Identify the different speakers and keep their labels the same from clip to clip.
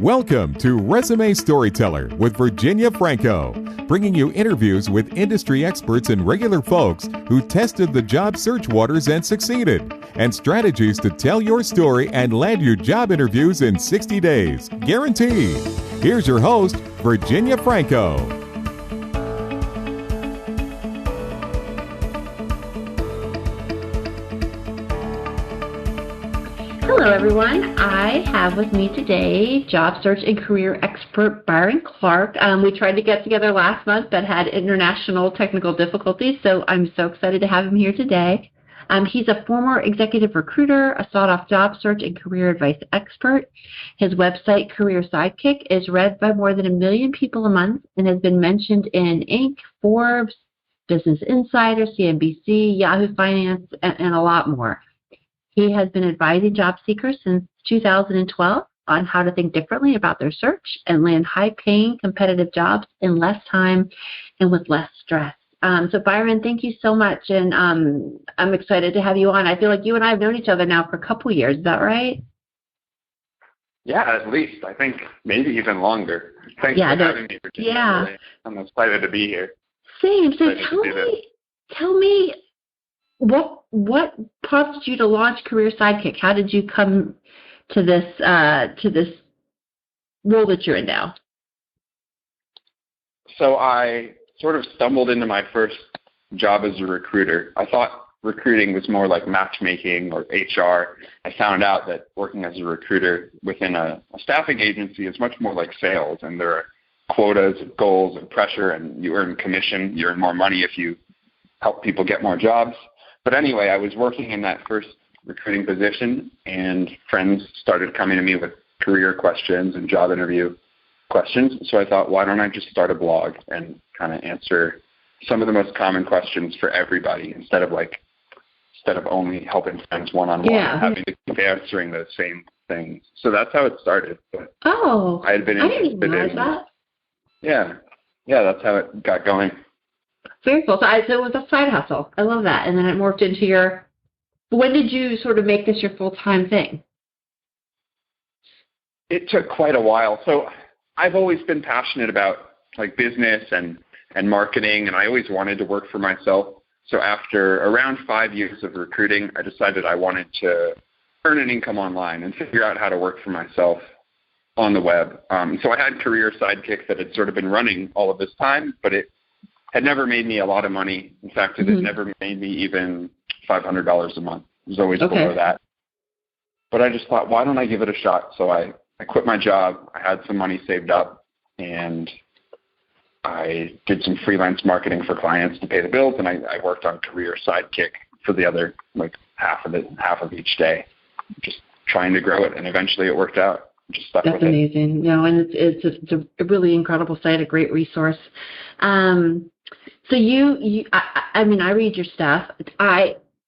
Speaker 1: Welcome to Resume Storyteller with Virginia Franco, bringing you interviews with industry experts and regular folks who tested the job search waters and succeeded, and strategies to tell your story and land your job interviews in 60 days, guaranteed. Here's your host, Virginia Franco.
Speaker 2: Hello, everyone. I have with me today job search and career expert Biron Clark. We tried to get together last month but had international technical difficulties, so I'm so excited to have him here today. He's a former executive recruiter, a sought-off job search and career advice expert. His website, Career Sidekick, is read by more than 1 million people a month and has been mentioned in Inc., Forbes, Business Insider, CNBC, Yahoo Finance, and a lot more. He has been advising job seekers since 2012 on how to think differently about their search and land high-paying, competitive jobs in less time and with less stress. So, Biron, thank you so much, and I'm excited to have you on. I feel like you and I have known each other now for a couple years. Is that right?
Speaker 3: Yeah, at least. I think maybe even longer. Thanks for having me, Virginia.
Speaker 2: Yeah.
Speaker 3: I'm excited to be here.
Speaker 2: Same. So tell me. What prompted you to launch Career Sidekick? How did you come to this role that you're in now?
Speaker 3: So I sort of stumbled into my first job as a recruiter. I thought recruiting was more like matchmaking or HR. I found out that working as a recruiter within a staffing agency is much more like sales, and there are quotas and goals and pressure, and you earn commission. You earn more money if you help people get more jobs. But anyway, I was working in that first recruiting position, and friends started coming to me with career questions and job interview questions. So I thought, why don't I just start a blog and kind of answer some of the most common questions for everybody instead of only helping friends one-on-one, having to keep answering the same things. So that's how it started. But I had been interested in that. Yeah, that's how it got going.
Speaker 2: Very cool. So it was a side hustle. I love that. And then it morphed into when did you sort of make this your full-time thing?
Speaker 3: It took quite a while. So I've always been passionate about like business and marketing, and I always wanted to work for myself. So after around 5 years of recruiting, I decided I wanted to earn an income online and figure out how to work for myself on the web. So I had Career Sidekick that had sort of been running all of this time, but it had never made me a lot of money. In fact, it had never made me even $500 a month. It was always below that. But I just thought, why don't I give it a shot? So I quit my job. I had some money saved up, and I did some freelance marketing for clients to pay the bills, and I worked on Career Sidekick for the other half of each day, just trying to grow it, and eventually it worked out. Just stuck with it.
Speaker 2: That's amazing. No, and it's a really incredible site, a great resource. So I read your stuff.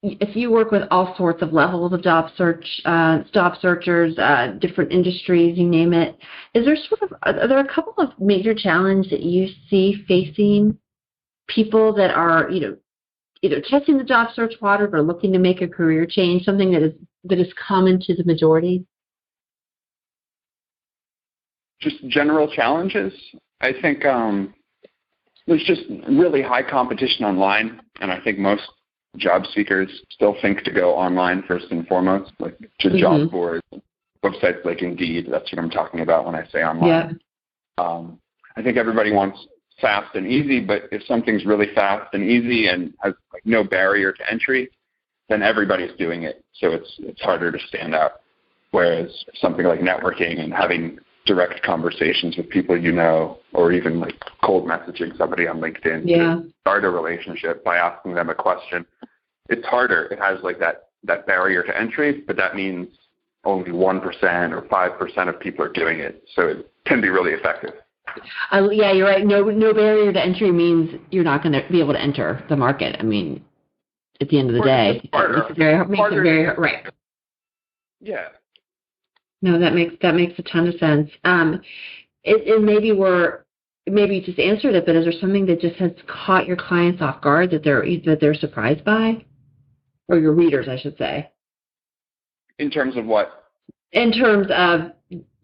Speaker 2: If you work with all sorts of levels of job searchers, different industries, you name it, are there a couple of major challenges that you see facing people that are, either testing the job search waters or looking to make a career change, something that is common to the majority?
Speaker 3: Just general challenges. I think there's just really high competition online, and I think most job seekers still think to go online first and foremost, like to job boards, websites like Indeed. That's what I'm talking about when I say online. Yeah. I think everybody wants fast and easy, but if something's really fast and easy and has no barrier to entry, then everybody's doing it. So it's harder to stand out. Whereas something like networking and having direct conversations with people or even like cold messaging somebody on LinkedIn to start a relationship by asking them a question, it's harder. It has like that barrier to entry, but that means only 1% or 5% of people are doing it. So it can be really effective.
Speaker 2: Yeah, you're right. No barrier to entry means you're not going to be able to enter the market. I mean, at the end of the day, it makes it very hard. Right.
Speaker 3: Yeah.
Speaker 2: No, that makes a ton of sense. Maybe you just answered it, but is there something that just has caught your clients off guard that they're surprised by, or your readers, I should say?
Speaker 3: In terms of what?
Speaker 2: In terms of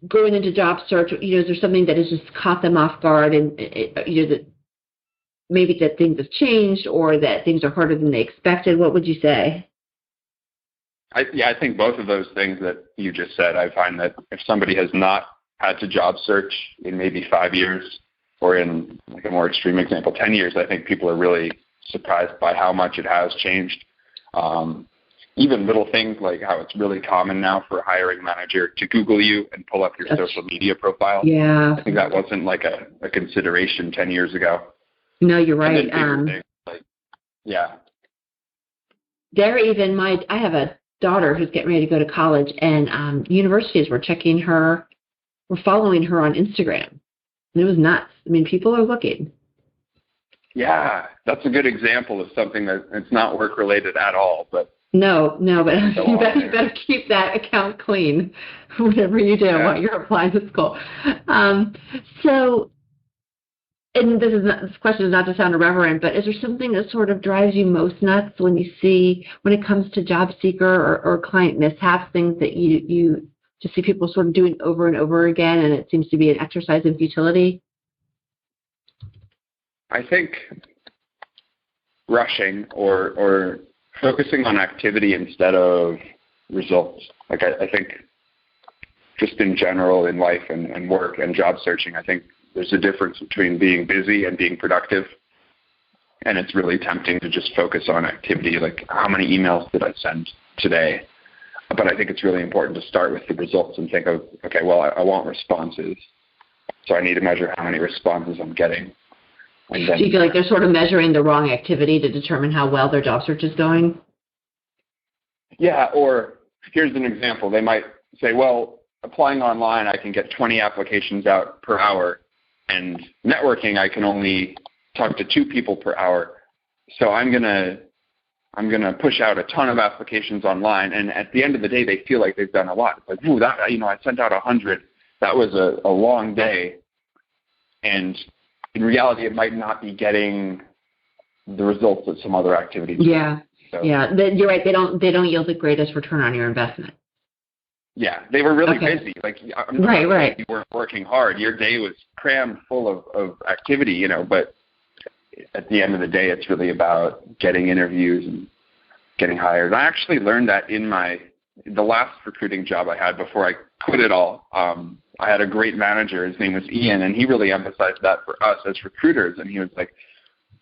Speaker 2: going into job search, is there something that has just caught them off guard, and that maybe that things have changed or that things are harder than they expected? What would you say?
Speaker 3: I think both of those things that you just said. I find that if somebody has not had to job search in maybe 5 years, or in like a more extreme example, 10 years, I think people are really surprised by how much it has changed. Even little things like how it's really common now for a hiring manager to Google you and pull up your social media profile.
Speaker 2: Yeah.
Speaker 3: I think that wasn't like a consideration 10 years ago.
Speaker 2: No, you're right.
Speaker 3: Yeah.
Speaker 2: I have a daughter who's getting ready to go to college, and universities were following her on Instagram. And it was nuts. I mean, people are looking.
Speaker 3: Yeah, that's a good example of something that it's not work related at all, but
Speaker 2: No, but you better keep that account clean, whatever you do while you're applying to school. And this question is not to sound irreverent, but is there something that sort of drives you most nuts when it comes to job seeker or client mishaps, things that you just see people sort of doing over and over again, and it seems to be an exercise in futility?
Speaker 3: I think rushing or focusing on activity instead of results. Like I think just in general in life and work and job searching, I think there's a difference between being busy and being productive. And it's really tempting to just focus on activity, like how many emails did I send today? But I think it's really important to start with the results and think of, okay, well, I want responses. So I need to measure how many responses I'm getting. And then,
Speaker 2: do you feel like they're sort of measuring the wrong activity to determine how well their job search is going?
Speaker 3: Yeah, or here's an example. They might say, well, applying online, I can get 20 applications out per hour, and networking, I can only talk to 2 people per hour. So I'm gonna push out a ton of applications online, and at the end of the day, they feel like they've done a lot. It's like, ooh, I sent out 100. That was a long day, and in reality, it might not be getting the results that some other activities.
Speaker 2: Yeah, so, yeah, you're right. They don't yield the greatest return on your investment.
Speaker 3: Yeah, they were really busy. Like,
Speaker 2: right.
Speaker 3: You weren't working hard. Your day was crammed full of activity, but at the end of the day, it's really about getting interviews and getting hired. I actually learned that in the last recruiting job I had before I quit it all. I had a great manager. His name was Ian, and he really emphasized that for us as recruiters. And he was like,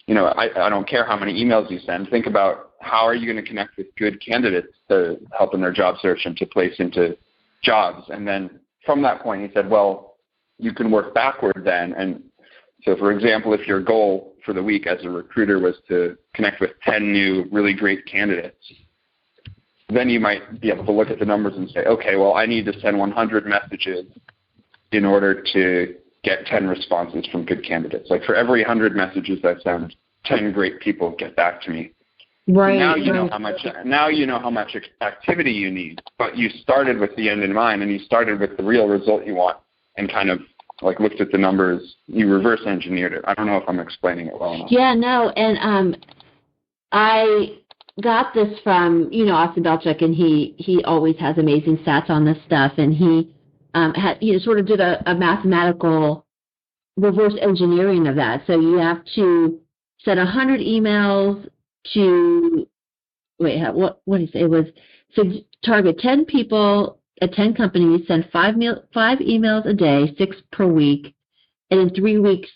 Speaker 3: I don't care how many emails you send. Think about how are you going to connect with good candidates to help in their job search and to place into jobs. And then from that point, he said, well, you can work backward then. And so, for example, if your goal for the week as a recruiter was to connect with 10 new really great candidates, then you might be able to look at the numbers and say, okay, well, I need to send 100 messages in order to get 10 responses from good candidates. Like for every 100 messages I send, 10 great people get back to me.
Speaker 2: Right.
Speaker 3: Now you know how much activity you need, but you started with the end in mind, and you started with the real result you want, and kind of like looked at the numbers. You reverse engineered it. I don't know if I'm explaining it well enough.
Speaker 2: Yeah, no, and I got this from Austin Belchuk, and he always has amazing stats on this stuff, and he sort of did a mathematical reverse engineering of that. So you have to send 100 emails to what did he say? It was to target 10 people at 10 companies, send 5 emails a day, 6 per week, and in 3 weeks,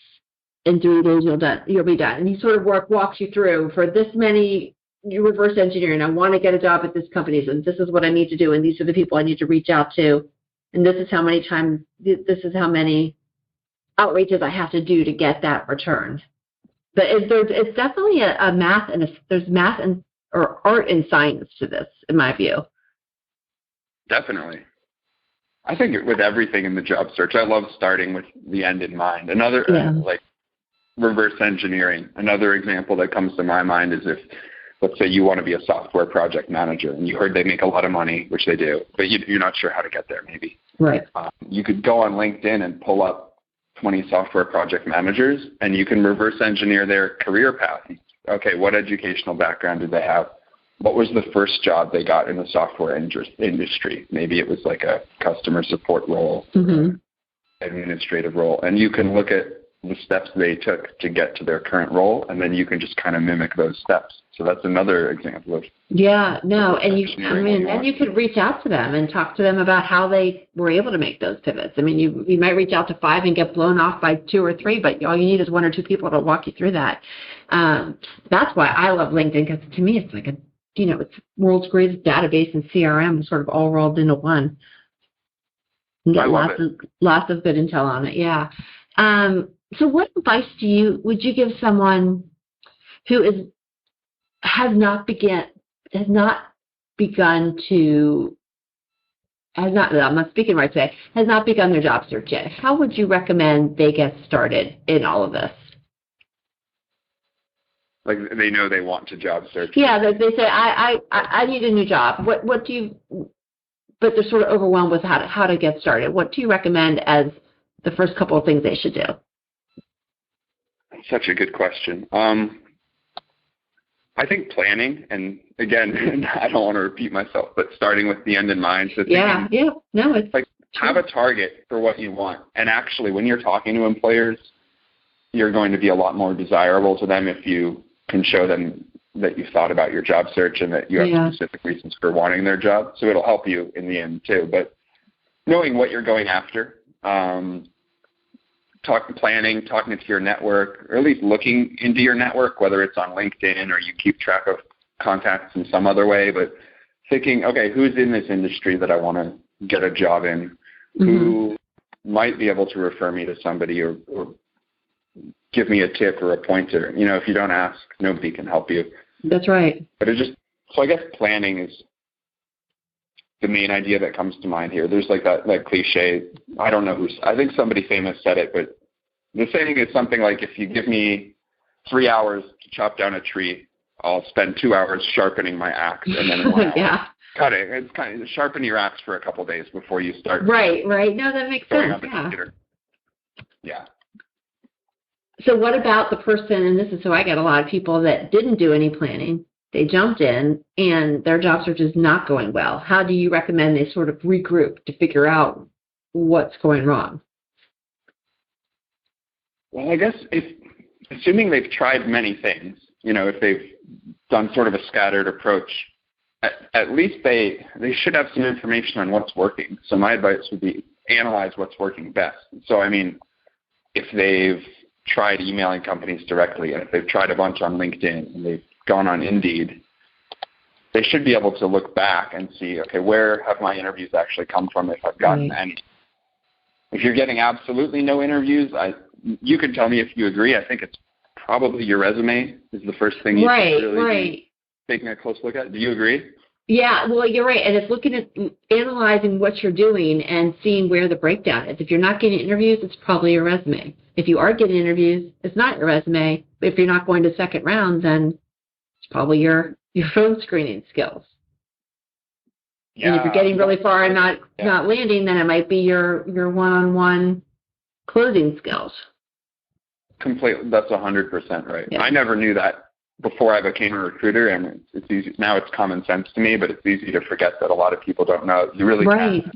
Speaker 2: in 3 days you'll be done. And he sort of walks you through for this many. You reverse engineering. I want to get a job at this company, and this is what I need to do, and these are the people I need to reach out to, and this is how many outreaches I have to do to get that return. But it's definitely a math, and there's math or art and science to this, in my view.
Speaker 3: Definitely. I think with everything in the job search, I love starting with the end in mind. Like reverse engineering. Another example that comes to my mind is if, let's say you want to be a software project manager, and you heard they make a lot of money, which they do, but you're not sure how to get there maybe.
Speaker 2: Right.
Speaker 3: You could go on LinkedIn and pull up 20 software project managers, and you can reverse engineer their career path. Okay, what educational background do they have? what was the first job they got in the software industry? Maybe it was like a customer support role, administrative role, and you can look at the steps they took to get to their current role, and then you can just kind of mimic those steps. So that's another example of
Speaker 2: and you could reach out to them and talk to them about how they were able to make those pivots. I mean, you might reach out to 5 and get blown off by 2 or 3, but all you need is 1 or 2 people to walk you through that. That's why I love LinkedIn, because to me it's like it's world's greatest database and CRM, sort of all rolled into one. You get lots of good intel on it. Yeah. So what advice would you give someone who has not begun their job search yet? How would you recommend they get started in all of this?
Speaker 3: Like, they know they want to job search.
Speaker 2: Yeah, they say, I need a new job. What do you, but they're sort of overwhelmed with how to get started. What do you recommend as the first couple of things they should do?
Speaker 3: Such a good question. I think planning, and again, I don't want to repeat myself, but starting with the end in mind. So
Speaker 2: it's
Speaker 3: like, have a target for what you want. And actually, when you're talking to employers, you're going to be a lot more desirable to them if you can show them that you've thought about your job search and that you have specific reasons for wanting their job. So it'll help you in the end too. But knowing what you're going after, talking to your network, or at least looking into your network, whether it's on LinkedIn or you keep track of contacts in some other way, but thinking, okay, who's in this industry that I want to get a job in? Who might be able to refer me to somebody or give me a tip or a pointer? If you don't ask, nobody can help you.
Speaker 2: That's right.
Speaker 3: But so I guess planning is the main idea that comes to mind here. There's like that cliche, I don't know I think somebody famous said it, but the saying is something like, if you give me 3 hours to chop down a tree, I'll spend 2 hours sharpening my axe, and then 1 hour cutting. It's kind of sharpen your axe for a couple of days before you start.
Speaker 2: Right. No, that makes sense.
Speaker 3: Yeah.
Speaker 2: So what about the person, and this is so I get a lot of people that didn't do any planning, they jumped in and their job search is not going well. How do you recommend they sort of regroup to figure out what's going wrong?
Speaker 3: Well, I guess assuming they've tried many things, if they've done sort of a scattered approach, at least they should have some information on what's working. So my advice would be analyze what's working best. So, I mean, if they've tried emailing companies directly, and if they've tried a bunch on LinkedIn and they've gone on Indeed, they should be able to look back and see, okay, where have my interviews actually come from if I've gotten any? If you're getting absolutely no interviews, you can tell me if you agree. I think it's probably your resume is the first thing you should really be taking a close look at. Do you agree?
Speaker 2: Yeah, well, you're right. And it's looking at analyzing what you're doing and seeing where the breakdown is. If you're not getting interviews, it's probably your resume. If you are getting interviews, it's not your resume. If you're not going to second round, then it's probably your phone screening skills. Yeah. And if you're getting really far and not landing, then it might be your one-on-one closing skills.
Speaker 3: Completely. That's 100% right.
Speaker 2: Yeah.
Speaker 3: I never knew that before I became a recruiter, and it's easy. Now it's common sense to me, but it's easy to forget that a lot of people don't know. You really can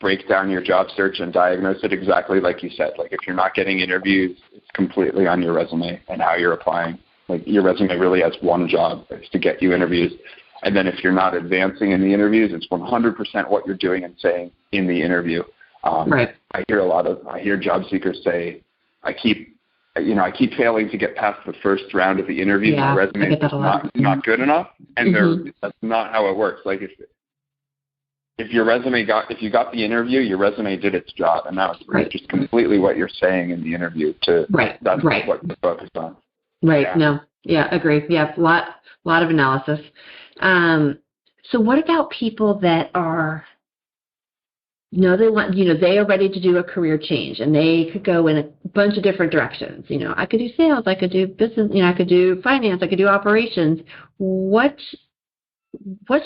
Speaker 3: break down your job search and diagnose it exactly like you said. Like, if you're not getting interviews, it's completely on your resume and how you're applying. Like, your resume really has one job, it's to get you interviews. And then if you're not advancing in the interviews, it's 100% what you're doing and saying in the interview. I hear job seekers say, I keep failing to get past the first round of the interview. My resume is not good enough. And that's not how it works. Like, if you got the interview, your resume did its job, and now it's just completely what you're saying in the interview. That's what you're focused on.
Speaker 2: Right. Yeah. No. Yeah. Agree. Yeah. A lot of analysis. So what about people that are, they are ready to do a career change, and they could go in a bunch of different directions. I could do sales, I could do business, I could do finance, I could do operations. What's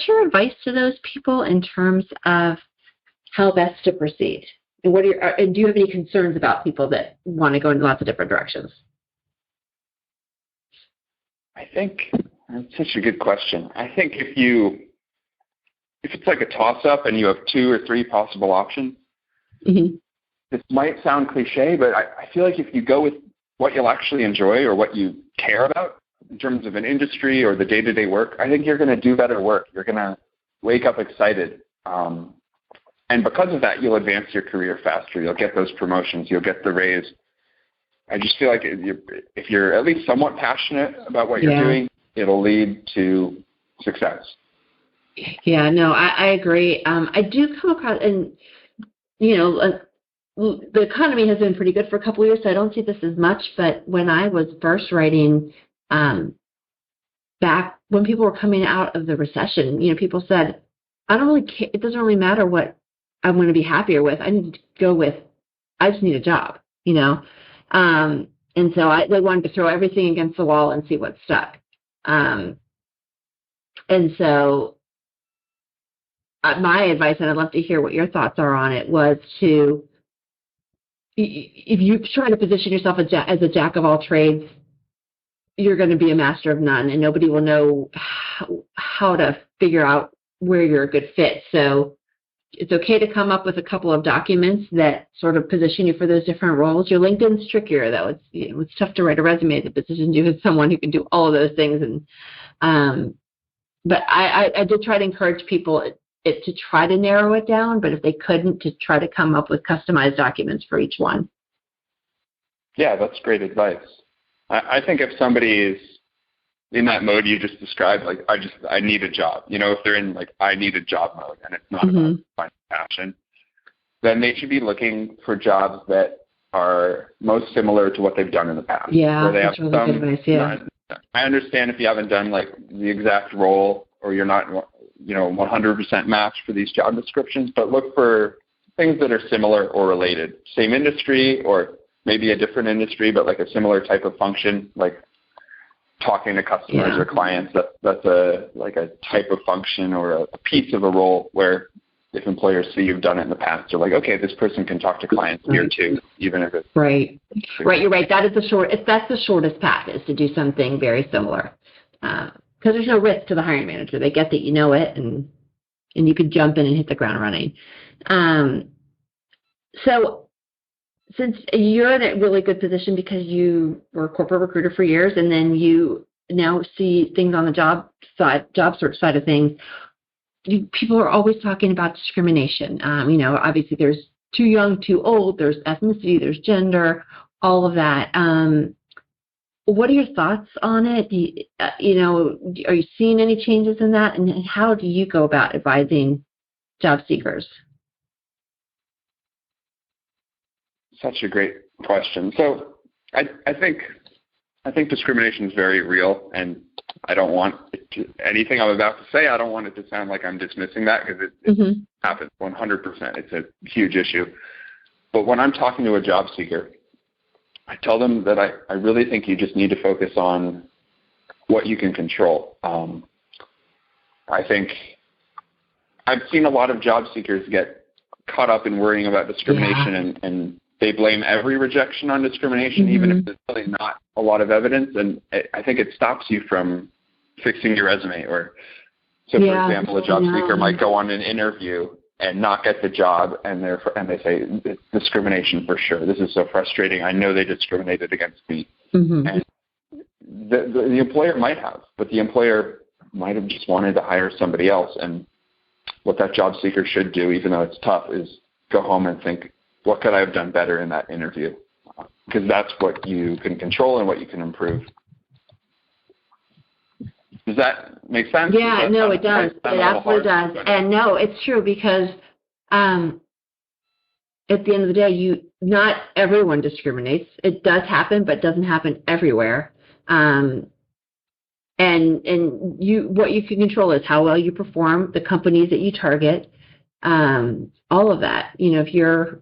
Speaker 2: your advice to those people in terms of how best to proceed? And do you have any concerns about people that want to go in lots of different directions?
Speaker 3: I think That's such a good question. I think if it's like a toss-up and you have 2 or 3 possible options, this might sound cliche, but I feel like if you go with what you'll actually enjoy or what you care about in terms of an industry or the day-to-day work, I think you're going to do better work. You're going to wake up excited. And because of that, you'll advance your career faster. You'll get those promotions. You'll get the raise. I just feel like if you're at least somewhat passionate about what you're doing, it'll lead to success.
Speaker 2: Yeah, no, I agree. I do come across, and, the economy has been pretty good for a couple of years, so I don't see this as much. But when I was first writing, back when people were coming out of the recession, people said, I don't really care. It doesn't really matter what I'm going to be happier with. I need to go with, I just need a job, and so they wanted to throw everything against the wall and see what stuck. And so my advice, and I'd love to hear what your thoughts are on it, was to, if you try to position yourself as a jack of all trades, you're going to be a master of none, and nobody will know how to figure out where you're a good fit. So it's okay to come up with a couple of documents that sort of position you for those different roles. Your LinkedIn's trickier, though. It's tough to write a resume that positions you as someone who can do all of those things. And but I did try to encourage people to try to narrow it down, but if they couldn't, to try to come up with customized documents for each one.
Speaker 3: Yeah, that's great advice. I think if somebody is in that mode you just described, like, I need a job, if they're in like, I need a job mode and it's not about finding passion, then they should be looking for jobs that are most similar to what they've done in the past.
Speaker 2: Yeah,
Speaker 3: where they
Speaker 2: that's
Speaker 3: have
Speaker 2: really good advice, yeah.
Speaker 3: I understand if you haven't done like the exact role or you're not, 100% match for these job descriptions, but look for things that are similar or related. Same industry or maybe a different industry, but like a similar type of function, like talking to customers or clients. That's a type of function or a piece of a role where if employers see you've done it in the past, they're like, okay, this person can talk to clients here too, even if it's
Speaker 2: right. You're right. That is that's the shortest path, is to do something very similar, because there's no risk to the hiring manager. They get that you know it, and you can jump in and hit the ground running. So since you're in a really good position because you were a corporate recruiter for years, and then you now see things on the job search side of things, people are always talking about discrimination. Obviously there's too young, too old, there's ethnicity, there's gender, all of that. What are your thoughts on it? Are you seeing any changes in that? And how do you go about advising job seekers?
Speaker 3: Such a great question. So I think discrimination is very real, and I don't want anything I'm about to say, I don't want it to sound like I'm dismissing that, because it happens 100%. It's a huge issue. But when I'm talking to a job seeker, I tell them that I really think you just need to focus on what you can control. I think I've seen a lot of job seekers get caught up in worrying about discrimination, and they blame every rejection on discrimination, even if there's really not a lot of evidence. And I think it stops you from fixing your resume. For example, a job seeker might go on an interview and not get the job, and they say, it's discrimination for sure. This is so frustrating. I know they discriminated against me. And the employer might have, but the employer might have just wanted to hire somebody else. And what that job seeker should do, even though it's tough, is go home and think, what could I have done better in that interview? Because that's what you can control and what you can improve. Does that make sense?
Speaker 2: Yeah, no, it does. It absolutely does. And no, it's true, because at the end of the day, not everyone discriminates. It does happen, but it doesn't happen everywhere. And what you can control is how well you perform, the companies that you target, all of that. If you're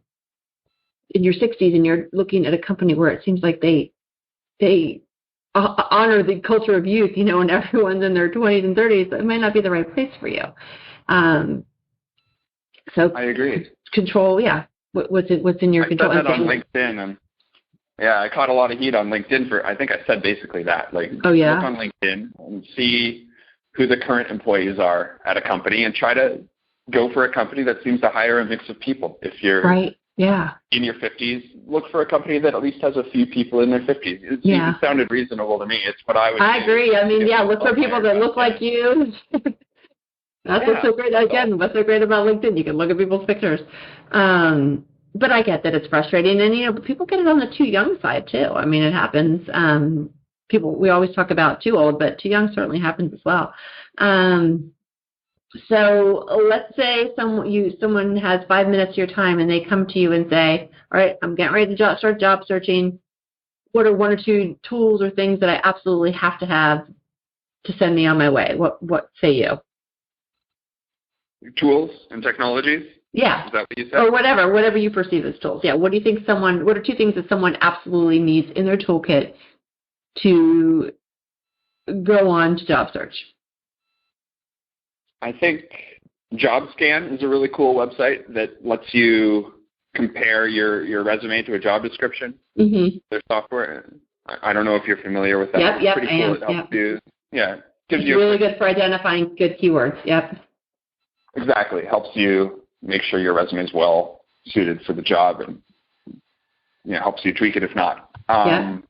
Speaker 2: in your 60s and you're looking at a company where it seems like they honor the culture of youth, and everyone's in their 20s and 30s, it might not be the right place for you. So
Speaker 3: I agree.
Speaker 2: Control, what's in your control.
Speaker 3: I said that on LinkedIn, and Yeah, I caught a lot of heat on LinkedIn for, I think I said basically that. Like,
Speaker 2: oh, yeah?
Speaker 3: look on LinkedIn and see who the current employees are at a company and try to go for a company that seems to hire a mix of people. If you're
Speaker 2: right. Yeah.
Speaker 3: in your 50s, look for a company that at least has a few people in their 50s. It sounded reasonable to me. It's what I would do.
Speaker 2: I agree. I mean, yeah, look for people that look like you. That's what's so great. Again, what's so great about LinkedIn? You can look at people's pictures. But I get that it's frustrating. And, you know, people get it on the too young side, too. I mean, it happens. We always talk about too old, but too young certainly happens as well. So let's say someone has 5 minutes of your time and they come to you and say, all right, I'm getting ready to start job searching. What are 1 or 2 tools or things that I absolutely have to send me on my way? What say you?
Speaker 3: Tools and technologies?
Speaker 2: Yeah.
Speaker 3: Is that what you said?
Speaker 2: Or whatever you perceive as tools. Yeah. What are 2 things that someone absolutely needs in their toolkit to go on to job search?
Speaker 3: I think JobScan is a really cool website that lets you compare your resume to a job description.
Speaker 2: Mm-hmm.
Speaker 3: Their software. I don't know if you're familiar with that.
Speaker 2: Yep,
Speaker 3: it's pretty cool.
Speaker 2: I am.
Speaker 3: It helps you. Yeah.
Speaker 2: It's really good for identifying good keywords. Yep.
Speaker 3: Exactly. Helps you make sure your resume is well suited for the job and helps you tweak it if not. And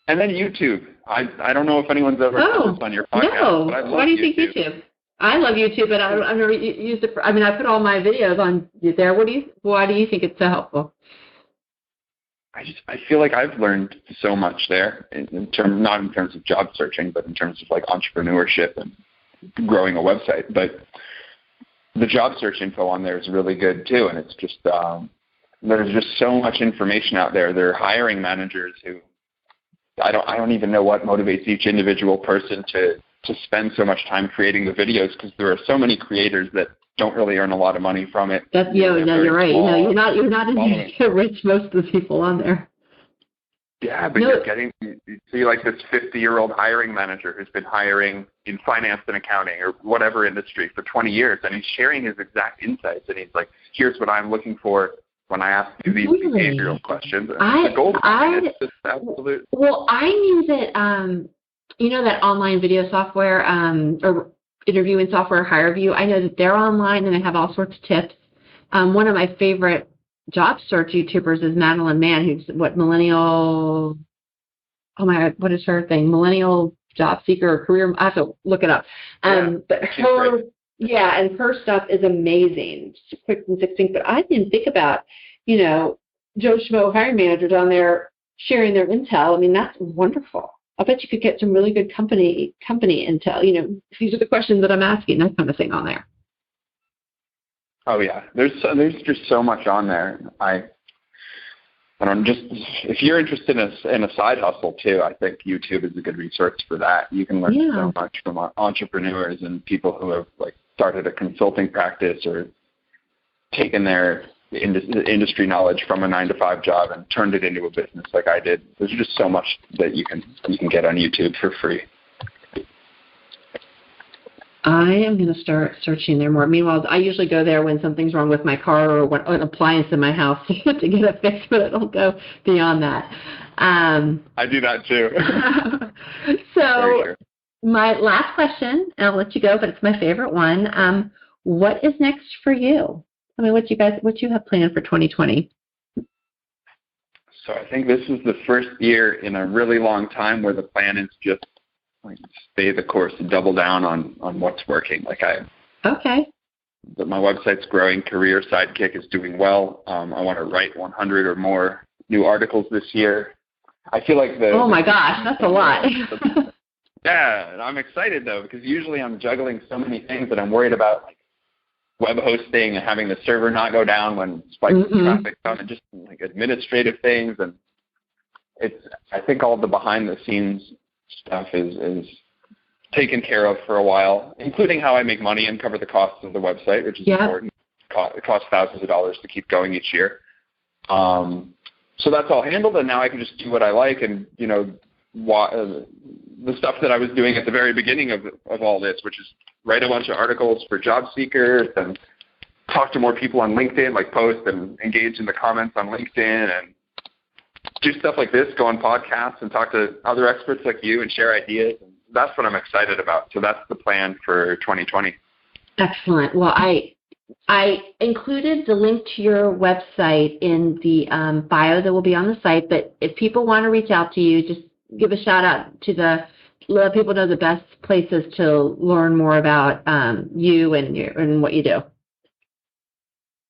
Speaker 3: then YouTube. I don't know if anyone's ever done this on your podcast.
Speaker 2: No.
Speaker 3: But I love
Speaker 2: Why do you think YouTube? I love YouTube, but I've never used it. I put all my videos on there. Why do you think it's so helpful?
Speaker 3: I feel like I've learned so much there not in terms of job searching, but in terms of like entrepreneurship and growing a website. But the job search info on there is really good too, and it's just there's just so much information out there. There are hiring managers who I don't even know what motivates each individual person to spend so much time creating the videos, because there are so many creators that don't really earn a lot of money from it.
Speaker 2: You're right. You're not rich, most of the people on there.
Speaker 3: Yeah, but you see like this 50-year-old hiring manager who's been hiring in finance and accounting or whatever industry for 20 years, and he's sharing his exact insights, and he's like, here's what I'm looking for when I ask you these behavioral questions. It's just absolute.
Speaker 2: Well, I knew that, that online video software or interviewing software, HireVue, I know that they're online and they have all sorts of tips. One of my favorite job search YouTubers is Madeline Mann, who's millennial, oh my God, what is her thing? Millennial job seeker or career, I have to look it up. But and her stuff is amazing, quick and succinct. But I didn't think about, Joe Schmo hiring managers on there sharing their intel. I mean, that's wonderful. I bet you could get some really good company intel. These are the questions that I'm asking, that kind of thing on there.
Speaker 3: Oh yeah, there's just so much on there. I don't if you're interested in a side hustle too, I think YouTube is a good resource for that. You can learn so much from entrepreneurs and people who have like started a consulting practice or taken their industry knowledge from a 9-to-5 job and turned it into a business like I did. There's just so much that you can get on YouTube for free.
Speaker 2: I am going to start searching there more. Meanwhile, I usually go there when something's wrong with my car or an appliance in my house to get it fixed, but I don't go beyond that.
Speaker 3: I do that too.
Speaker 2: So my last question, and I'll let you go, but it's my favorite one. What is next for you? I mean, what you have planned for 2020?
Speaker 3: So I think this is the first year in a really long time where the plan is just like stay the course and double down on what's working. My website's growing. Career Sidekick is doing well. I want to write 100 or more new articles this year. I feel like oh my gosh, that's a lot. Yeah, I'm excited though, because usually I'm juggling so many things that I'm worried about, like web hosting and having the server not go down when spikes of traffic come, and just like administrative things. And I think all the behind the scenes stuff is taken care of for a while, including how I make money and cover the costs of the website, which is important. It costs thousands of dollars to keep going each year. So that's all handled, and now I can just do what I like. And the stuff that I was doing at the very beginning of all this, which is write a bunch of articles for job seekers and talk to more people on LinkedIn, like post and engage in the comments on LinkedIn and do stuff like this, go on podcasts and talk to other experts like you and share ideas. And that's what I'm excited about. So that's the plan for 2020.
Speaker 2: Excellent. Well, I included the link to your website in the bio that will be on the site, but if people want to reach out to you, just give a shout out to let people know the best places to learn more about you and what you do.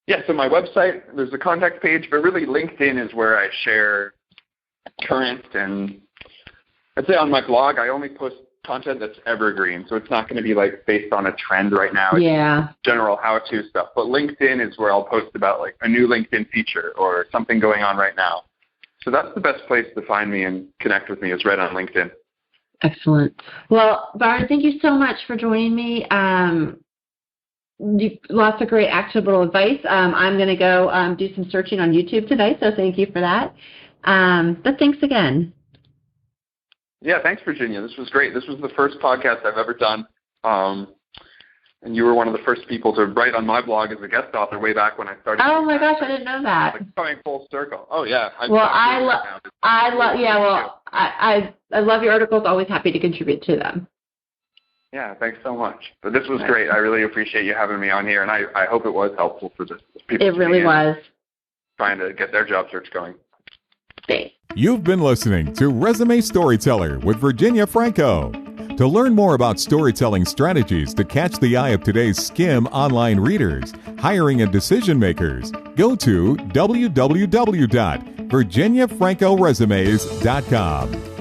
Speaker 3: Yeah, so my website, there's a contact page, but really LinkedIn is where I share current, and I'd say on my blog, I only post content that's evergreen, so it's not going to be like based on a trend right now. It's general how-to stuff. But LinkedIn is where I'll post about like a new LinkedIn feature or something going on right now. So that's the best place to find me and connect with me is right on LinkedIn. Excellent.
Speaker 2: Well, Biron, thank you so much for joining me. Lots of great actionable advice. I'm going to go do some searching on YouTube today, so thank you for that. But thanks again.
Speaker 3: Yeah, thanks, Virginia. This was great. This was the first podcast I've ever done, and you were one of the first people to write on my blog as a guest author way back when I started.
Speaker 2: Oh my gosh, I didn't know that.
Speaker 3: Like coming full circle. Oh yeah.
Speaker 2: I love your articles. Always happy to contribute to them.
Speaker 3: Yeah, thanks so much. But this was great. I really appreciate you having me on here, and I hope it was helpful for the people.
Speaker 2: It really was.
Speaker 3: Trying to get their job search going.
Speaker 2: Thanks.
Speaker 1: You've been listening to Resume Storyteller with Virginia Franco. To learn more about storytelling strategies to catch the eye of today's SCIM online readers, hiring and decision makers, go to www.virginiafrancoresumes.com.